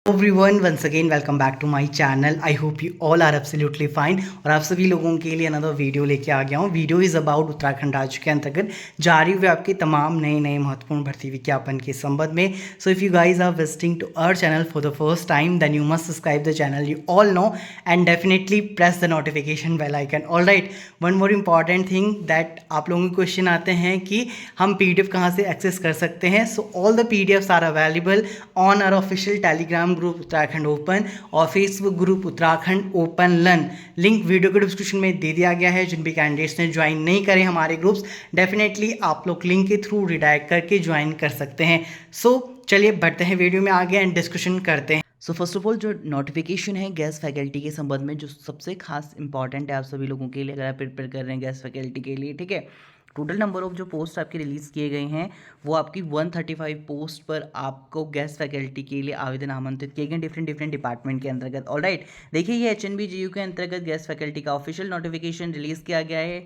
Everyone once again welcome back to my channel. I hope you all are absolutely fine. और आप सभी लोगों के लिए अनदर वीडियो लेके आ गया हूँ। वीडियो इज़ अबाउट उत्तराखंड राज्य के अंतर्गत जारी हुए आपके तमाम नए महत्वपूर्ण भर्ती विज्ञापन के संबंध में। So if you guys are visiting to our channel for the first time then you must subscribe the channel, you all know, and definitely press the notification bell icon. All right, one more important thing that आप लोगों के question आते हैं कि हम PDF कहाँ से access कर सकते हैं। So all the PDFs are available on our official Telegram group Uttarakhand open और Facebook group Uttarakhand open learn. Link video के डिस्क्रिप्शन में दे दिया गया है। जिन भी कैंडिडेट्स ने ज्वाइन नहीं करे हमारे ग्रुप्स, डेफिनेटली आप लोग लिंक के थ्रू रिडायरेक्ट करके ज्वाइन कर सकते हैं। सो चलिए बढ़ते हैं वीडियो में आगे एंड डिस्कशन करते हैं। सो फर्स्ट ऑफ ऑल जो नोटिफिकेशन है गेस्ट फैकल्टी के संबंध में, जो सबसे खास इंपॉर्टेंट है आप सभी लोगों के लिए अगर आप प्रिपेयर कर रहे हैं गेस्ट फैकल्टी के लिए, ठीक है। टोटल नंबर ऑफ जो पोस्ट आपके रिलीज़ किए गए हैं वो आपकी 135 पोस्ट पर आपको गेस्ट फैकल्टी के लिए आवेदन आमंत्रित किए गए डिफरेंट डिपार्टमेंट के अंतर्गत। ऑलराइट, देखिए ये HNB-GU के अंतर्गत गेस्ट फैकल्टी का ऑफिशियल नोटिफिकेशन रिलीज़ किया गया है।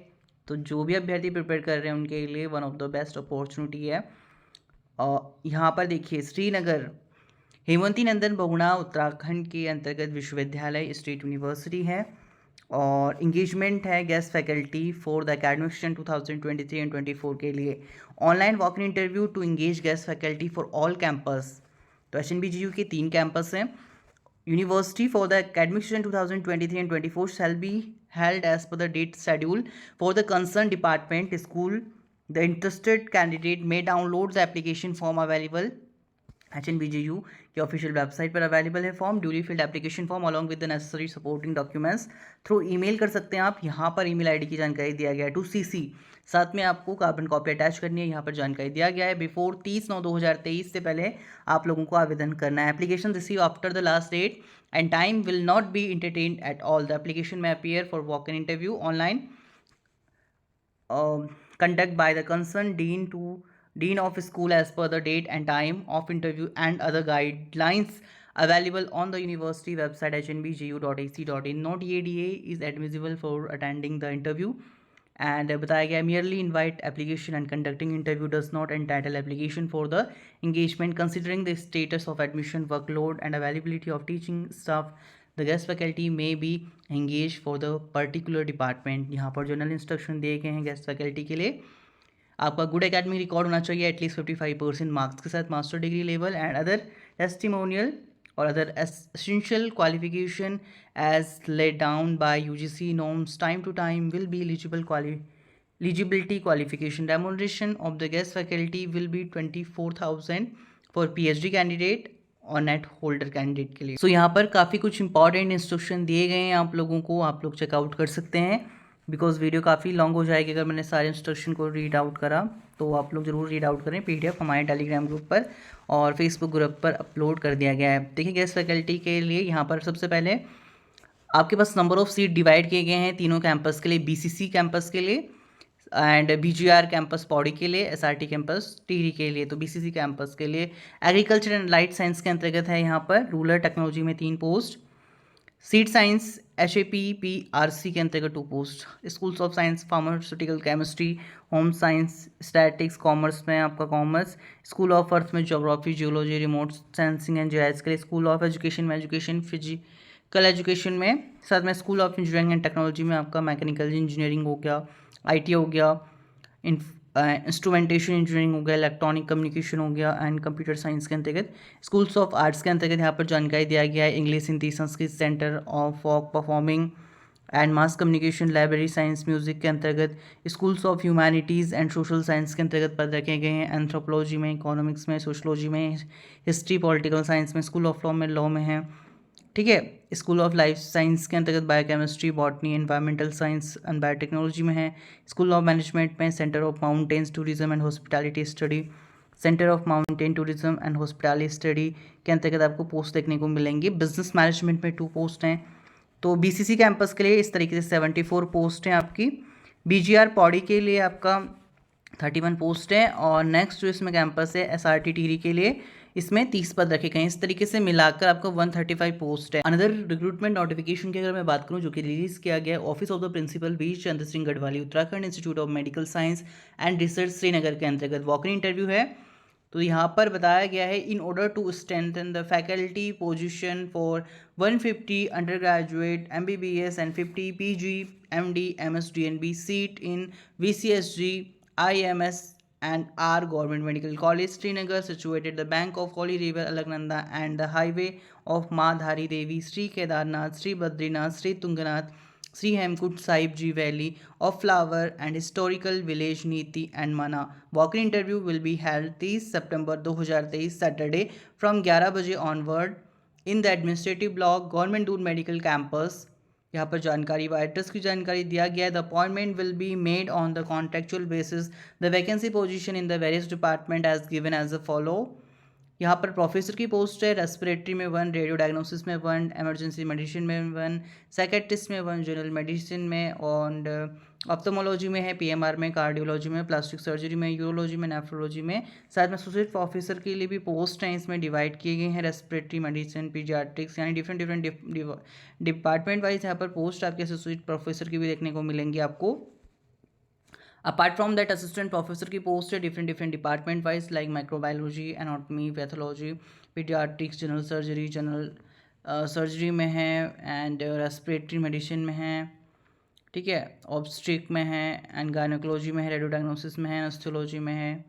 तो जो भी अभ्यर्थी प्रिपेयर कर रहे हैं उनके लिए one of the best opportunity है। और यहाँ पर देखिए श्रीनगर हेमवती नंदन बहुगुणा उत्तराखंड के अंतर्गत विश्वविद्यालय स्टेट यूनिवर्सिटी है और इंगेजमेंट है guest faculty for the academic session 2023 and 24 के लिए। Online walk in interview to engage guest faculty for all campus. तो HNB-GU के 3 कैंपस हैं। University for the academic session 2023 and 24 shall be held as per the date schedule for the concerned department school. The interested candidate may download the application form available HNB-GU की official website पर available है। Form duly field application form along with the necessary supporting documents through email कर सकते हैं आप। यहाँ पर email ID की जानकारी दिया गया है टू CC, साथ में आपको कार्बन कॉपी अटैच करनी है। यहाँ पर जानकारी दिया गया है बिफोर 30/9/2023 से पहले आप लोगों को आवेदन करना है। Application receive after the last date and time will not be entertained at all. The application में appear for walk in interview online conduct by the concerned dean of school as per the date and time of interview and other guidelines available on the university website hnbgu.ac.in. Not EADA is admissible for attending the interview and बताया गया merely invite application and conducting interview does not entitle application for the engagement considering the status of admission, workload and availability of teaching staff. The guest faculty may be engaged for the particular department. यहाँ पर general instruction दिए गए हैं guest faculty के लिए। आपका good academic record होना चाहिए एटलीस्ट 55% मार्क्स के साथ, master degree level and other testimonial और other essential qualification as laid down by UGC norms time to time will be eligibility qualification. Remuneration of the guest faculty will be 24,000 for PhD candidate और net holder candidate के लिए। सो यहाँ पर काफ़ी कुछ important instruction दिए गए हैं आप लोगों को, आप लोग चेकआउट कर सकते हैं बिकॉज वीडियो काफ़ी लॉन्ग हो जाएगी अगर मैंने सारे इंस्ट्रक्शन को रीड आउट करा। तो आप लोग ज़रूर रीड आउट करें। PDF हमारे टेलीग्राम ग्रुप पर और फेसबुक ग्रुप पर अपलोड कर दिया गया है। देखिए गेस्ट फैकल्टी के लिए यहाँ पर सबसे पहले आपके पास नंबर ऑफ़ सीट डिवाइड किए गए हैं तीनों कैंपस के लिए। BCC कैंपस के लिए एंड BGR कैंपस पौड़ी के लिए, SRT कैंपस टिहरी के लिए। तो BCC कैंपस के लिए एग्रीकल्चर एंड लाइट साइंस के अंतर्गत है यहाँ पर। रूरल टेक्नोलॉजी में 3 पोस्ट। सीड साइंस HAPPRC के अंतर्गत 2 post. Schools of science pharmaceutical chemistry, home science, statics, commerce में आपका कॉमर्स, स्कूल ऑफ अर्थ में geography, geology, remote sensing and GIS के लिए, स्कूल ऑफ एजुकेशन में एजुकेशन, फिजिकल एजुकेशन में, साथ में school of engineering and technology में आपका मैकेनिकल इंजीनियरिंग हो गया, IT हो गया, इंस्ट्रूमेंटेशन इंजीनियरिंग हो गया, इलेक्ट्रॉनिक कम्युनिकेशन हो गया एंड कंप्यूटर साइंस के अंतर्गत। स्कूल्स ऑफ आर्ट्स के अंतर्गत यहाँ पर जानकारी दिया गया है English, Hindi, Sanskrit, centre of folk performing and mass communication, library science, music के अंतर्गत। Schools of humanities and social science के अंतर्गत पद रखे गए हैं। एंथ्रोपोलॉजी में, इकोनॉमिक्स में, सोशलॉजी में, हिस्ट्री, पॉलिटिकल साइंस में, स्कूल ऑफ लॉ में है, ठीक है। स्कूल ऑफ लाइफ साइंस के अंतर्गत biochemistry, botany, environmental science and biotechnology में है। स्कूल ऑफ मैनेजमेंट में centre of mountains tourism and hospitality study, centre of mountain tourism and hospitality study के अंतर्गत आपको पोस्ट देखने को मिलेंगी। बिजनेस मैनेजमेंट में 2 पोस्ट हैं। तो BCC कैंपस के लिए इस तरीके से 74 पोस्ट हैं आपकी। BGR पौड़ी के लिए आपका 31 पोस्ट है और नेक्स्ट जो इसमें कैंपस है SRT टिहरी के लिए इसमें 30 पद रखे गए हैं। इस तरीके से मिलाकर आपको 135 पोस्ट है। अनदर रिक्रूटमेंट नोटिफिकेशन की अगर मैं बात करूं जो कि रिलीज किया गया office of the principal Veer Chandra Singh Garhwali Uttarakhand institute of medical science and research Srinagar के अंतर्गत वॉक इन इंटरव्यू है तो यहाँ पर बताया गया है in order to strengthen the faculty position for 150 undergraduate MBBS and 50 PG MD MSD and B seat in VCSG IMS and R Government Medical College Srinagar situated the bank of Holy River Alagnanda and the highway of Madhari Devi Sri Kedarnath Sri Badrinath Sri Tunganath Sri Hemkut Sahib Ji Valley of Flower and Historical Village Niti and Mana. Walk-in interview will be held 30 September 2023 Saturday from 11 बजे onward in the administrative block Government Doon Medical Campus. यहाँ पर जानकारी व address की जानकारी दिया गया है. The appointment will be made on the contractual basis. The vacancy position in the various department as given as a follow. यहाँ पर प्रोफेसर की पोस्ट है. रेस्पिरेटरी में 1, रेडियो डायग्नोसिस में 1, इमरजेंसी मेडिसिन में 1, साइकेट्रिस्ट में 1, जनरल मेडिसिन में और ऑप्थोमोलॉजी में है, PMR में, कार्डियोलॉजी में, प्लास्टिक सर्जरी में, यूरोलॉजी में, नेफ्रोलॉजी में. साथ में एसोसिएट प्रोफेसर के लिए भी पोस्ट हैं, इसमें डिवाइड किए गए हैं. रेस्पिरेटरी मेडिसिन, पीडियाट्रिक्स यानी डिफरेंट डिपार्टमेंट वाइज यहाँ पर पोस्ट आपके एसोसिएट प्रोफेसर की भी देखने को मिलेंगी आपको. Apart from that assistant professor की पोस्ट है different department wise like microbiology, anatomy, pathology, paediatrics, general surgery, general surgery में है एंड रेस्पिरेटरी मेडिसिन में है, ठीक है, ऑब्स्ट्रिक में है एंड गायनोकोलॉजी में है, रेडियो डायग्नोसिस में है, एनेस्थेसियोलॉजी में है.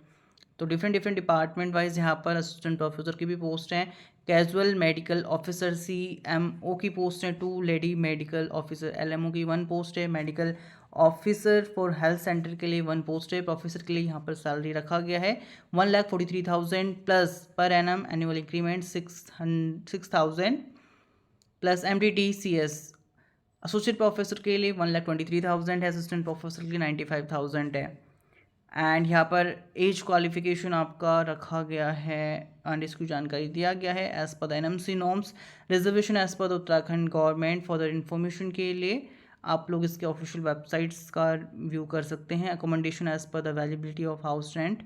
तो डिफरेंट डिपार्टमेंट वाइज यहाँ पर असिस्टेंट प्रोफेसर की भी पोस्ट हैं. कैजुअल मेडिकल ऑफिसर CMO की पोस्ट है 2, लेडी मेडिकल ऑफिसर LMO की 1 पोस्ट है. Medical officer for health centre के लिए 1 पोस्ट है. प्रोफेसर के लिए यहाँ पर सैलरी रखा गया है 1,43,000 plus per annum, annual increment 6,000 plus MDTCS. Associate professor के लिए 1,23,000 है, असिस्टेंट प्रोफेसर के लिए 95,000 है. एंड यहाँ पर एज क्वालिफिकेशन आपका रखा गया है एंड इसकी जानकारी दिया गया है as per the NMC norms. Reservation as per the Uttarakhand government. For the information के लिए आप लोग इसके ऑफिशियल वेबसाइट्स का व्यू कर सकते हैं. Accommodation as per the availability of house rent.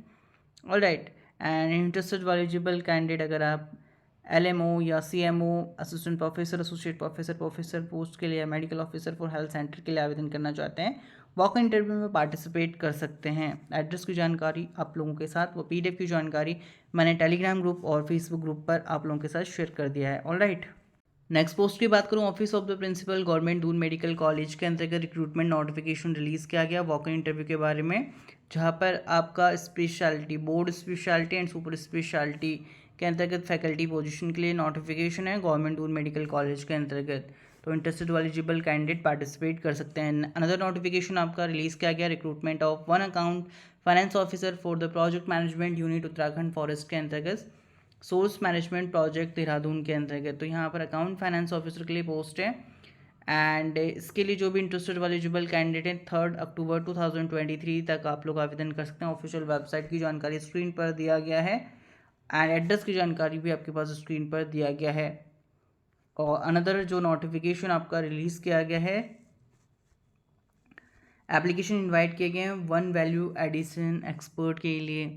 All right. And interested eligible candidate अगर आप LMO या CMO, assistant professor, associate professor, professor post के लिए, medical officer for health centre के लिए आवेदन करना चाहते हैं, वॉक इंटरव्यू में पार्टिसिपेट कर सकते हैं. एड्रेस की जानकारी आप लोगों के साथ, वो PDF की जानकारी मैंने टेलीग्राम ग्रुप और फेसबुक ग्रुप पर आप लोगों के साथ शेयर कर दिया है. All right. नेक्स्ट पोस्ट की बात करूं, office of the principal government Doon medical college के अंतर्गत रिक्रूटमेंट नोटिफिकेशन रिलीज़ किया गया वॉक इन इंटरव्यू के बारे में, जहां पर आपका speciality, board speciality and super speciality के अंतर्गत फैकल्टी पोजीशन के लिए नोटिफिकेशन है गवर्नमेंट दून मेडिकल कॉलेज के अंतर्गत. तो इंटरेस्टेड एलिजिबल कैंडिडेट पार्टिसिपेट कर सकते हैं. अनदर नोटिफिकेशन आपका रिलीज़ किया गया recruitment of 1 account finance officer for the project management unit Uttarakhand forest के अंतर्गत सोर्स मैनेजमेंट प्रोजेक्ट देहरादून के अंतर्गत. तो यहाँ पर अकाउंट फाइनेंस ऑफिसर के लिए पोस्ट है एंड इसके लिए जो भी इंटरेस्टेड एलिजिबल कैंडिडेट हैं 3 अक्टूबर 2023 तक आप लोग आवेदन कर सकते हैं. ऑफिशियल वेबसाइट की जानकारी स्क्रीन पर दिया गया है एंड एड्रेस की जानकारी भी आपके पास स्क्रीन पर दिया गया है. और अनदर जो नोटिफिकेशन आपका रिलीज़ किया गया है, एप्लीकेशन इनवाइट किए गए हैं 1 वैल्यू एडिशन एक्सपर्ट के लिए.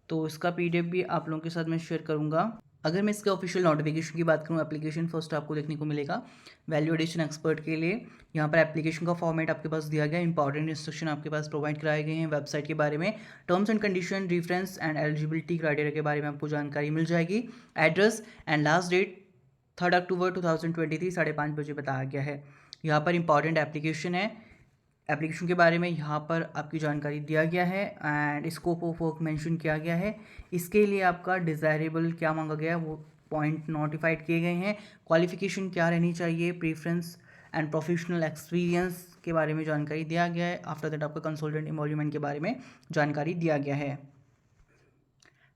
तो इसका PDF भी आप लोगों के साथ मैं शेयर करूंगा. अगर मैं इसके ऑफिशियल नोटिफिकेशन की बात करूं, एप्लीकेशन फर्स्ट आपको देखने को मिलेगा वैल्यू एडिशन एक्सपर्ट के लिए. यहाँ पर एप्लीकेशन का फॉर्मेट आपके पास दिया गया है, इंपॉर्टेंट इंस्ट्रक्शन आपके पास प्रोवाइड कराए गए हैं. वेबसाइट के बारे में, terms and condition, reference and eligibility criteria के बारे में आपको जानकारी मिल जाएगी. एड्रेस एंड लास्ट डेट 3 अक्टूबर 2023 5:30 बजे बताया गया है. यहाँ पर इंपॉर्टेंट एप्लीकेशन है. एप्लीकेशन के बारे में यहाँ पर आपकी जानकारी दिया गया है and scope of work mention किया गया है. इसके लिए आपका डिज़ायरेबल क्या मांगा गया है वो पॉइंट नोटिफाइड किए गए हैं. क्वालिफिकेशन क्या रहनी चाहिए, प्रेफरेंस एंड प्रोफेशनल एक्सपीरियंस के बारे में जानकारी दिया गया है. आफ्टर दैट आपका कंसल्टेंट एम्प्लॉयमेंट के बारे में जानकारी दिया गया है.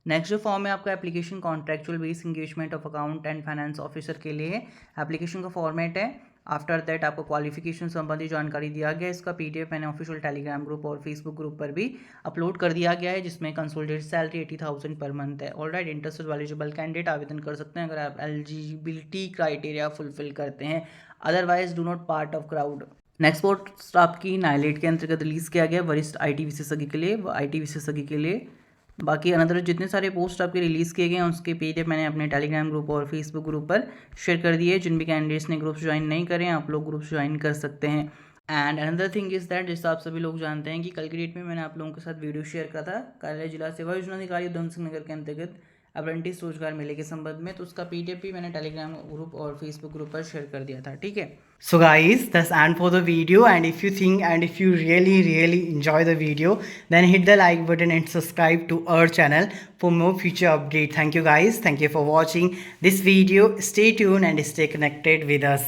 नेक्स्ट जो फॉर्म है आपका application contractual base engagement of account and finance officer के लिए है. एप्लीकेशन का फॉर्मेट है. आफ्टर दैट आपको क्वालिफिकेशन संबंधी जानकारी दिया गया है. इसका PDF मैंने ऑफिशियल टेलीग्राम ग्रुप और फेसबुक ग्रुप पर भी अपलोड कर दिया गया है, जिसमें कंसोलिडेटेड सैलरी 80,000 पर मंथ है. All right. Interested eligible candidate आवेदन कर सकते हैं अगर आप एलिजिबिलिटी क्राइटेरिया फुलफिल करते हैं, otherwise do not part of crowd. Next post आपकी नाइलेट के अंतर्गत रिलीज किया गया वरिष्ठ IT विशेषज्ञ के लिए, IT विशेषज्ञ के लिए. बाकी अनदर जितने सारे पोस्ट आपके रिलीज़ किए गए हैं उसके PDF मैंने अपने टेलीग्राम ग्रुप और फेसबुक ग्रुप पर शेयर कर दिए. जिन भी कैंडिडेट्स ने ग्रुप्स ज्वाइन नहीं करें आप लोग ग्रुप्स ज्वाइन कर सकते हैं. And another thing is that, जैसा आप सभी लोग जानते हैं कि कल की डेट में मैंने आप लोगों के साथ वीडियो शेयर करा था कार्यालय जिला सेवा योजना अधिकारी उधम सिंह नगर के अंतर्गत अप्रेंटिस रोजगार मेले के संबंध में, तो उसका पीडीएफ भी मैंने टेलीग्राम ग्रुप और फेसबुक ग्रुप पर शेयर कर दिया था, ठीक है। So guys that's and for the video, and if you think and if you really enjoy the video, then hit the like button and subscribe to our channel for more future update. Thank you guys, thank you for watching this video. Stay tuned and stay connected with us.